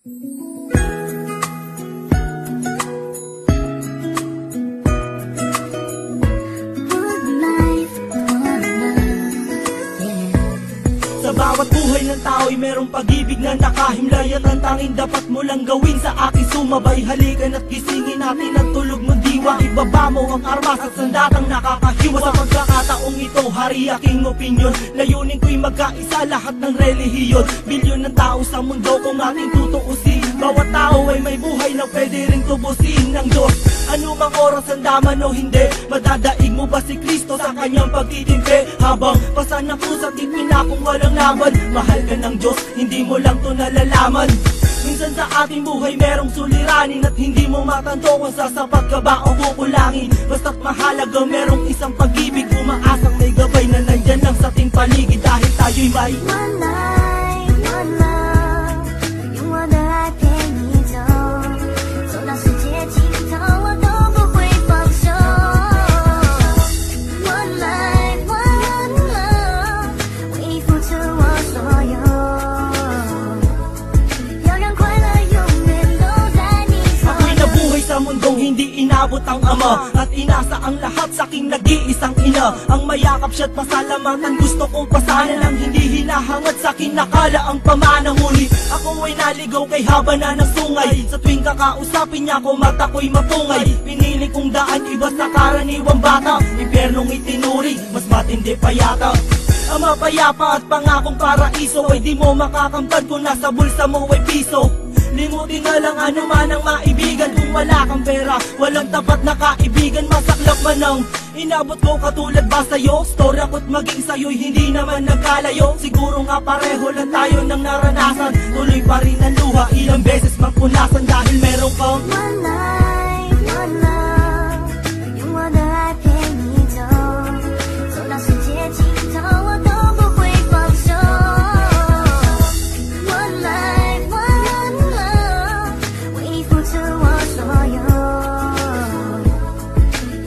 Sa bawat buhay ng tao'y merong pag-ibig na nakahimlay, at ang tanging dapat mo lang gawin sa aking sumabay. Halikan at gisingin natin ang tulog mong diwa. Ibaba mo ang armas at sandatang nakakahiwa. Sa pagkakataong ito, hari aking opinyon. Layunin ko'y magkaisa lahat ng relihiyon. Bilyon ng tao sa mundo kung ating tutuusin. Bawat tao ay may buhay na pwede rin tubusin ng Diyos. Ano mang oras ang daman o hindi, madadaig mo ba si Kristo sa kanyang pagtitimpi? Habang pasan ng krus at ipinakong walang laban, mahal ka ng Diyos, hindi mo lang to nalalaman. Minsan sa ating buhay merong suliranin, at hindi mo matanto kung sasapat ka ba o kukulangin. Basta't mahalaga merong isang pag-ibig, umaasang may gabay na nandyan lang sa ating paligid. Dahil tayo'y may one life, one love， 用我的爱陪你走，走到世界尽头我都不会放手。One life, one love， 为你付出我所有，要让快乐永远都在你左右。 Ako'y nabuhay sa mundong hindi inabot ang ama, at inasa ang lahat sa aking nag-iisang ina. Ang mayakap siya't pasalamatan, gusto kong pasanan ang hindi hinahangad sa akin, nakala ang pamana. Ngunit ako ay naligaw kay haba na ng sungay. Sa tuwing kakausapin niya ko, mata ko'y mapungay. Pinili kong daan, iba sa karaniwang bata. Impyernong itinuri, mas matindi pa yata. Ang mapayapa at pangakong paraiso ay di mo makakamtan kung nasa bulsa mo ay piso. Limutin na lang ano man ang maibigan. Kung wala kang pera, walang tapat na kaibigan. Masaklap man ang inabot ko, katulad ba sa'yo? Storya ko't maging sa'yo'y hindi naman nagkalayo. Siguro nga pareho lang tayo ng naranasan. Tuloy pa rin ang luha, ilang beses magpunasan. Dahil meron kang One life, one love， 用我的爱陪你走，走到世界尽头我都不会放手。One life, one love， 为你付出我所有，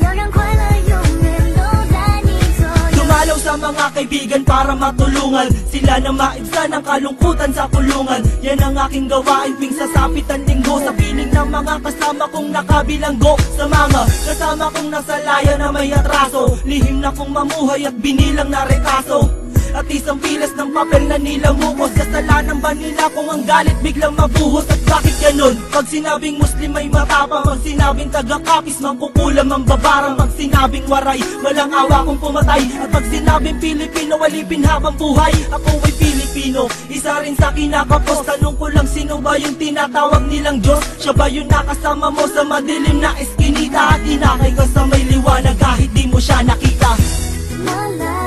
要让快乐永远都在你左右。 dumalaw sa mga kaibigan para matulungan sila na maibsan ang kalungkutan sa kulungan. Yan ang aking gawain tuwing sasapit ang linggo, sa piling ng mga kasama kong nakabilanggo. Sa mga kasama kong nasa laya na may atraso, lihim na kong mamuhay at binilang na rekaso. At isang pilas ng papel na nilamukos, kasalanan ba nila kung ang galit biglang mabuhos? At bakit ganun? Pag sinabing Muslim ay matapang, pag sinabing taga-kapis mangkukulam ang babarang, pag sinabing waray walang awa kung pumatay, at pag sinabing Pilipino walipin habang buhay. Ako ay Pilipino, isa rin sa kinakapos. Tanong ko lang, sino ba yung tinatawag nilang Diyos? Siya ba yung nakasama mo sa madilim na eskinita, at inakay ka sa may liwanag kahit di mo siya nakita? One life.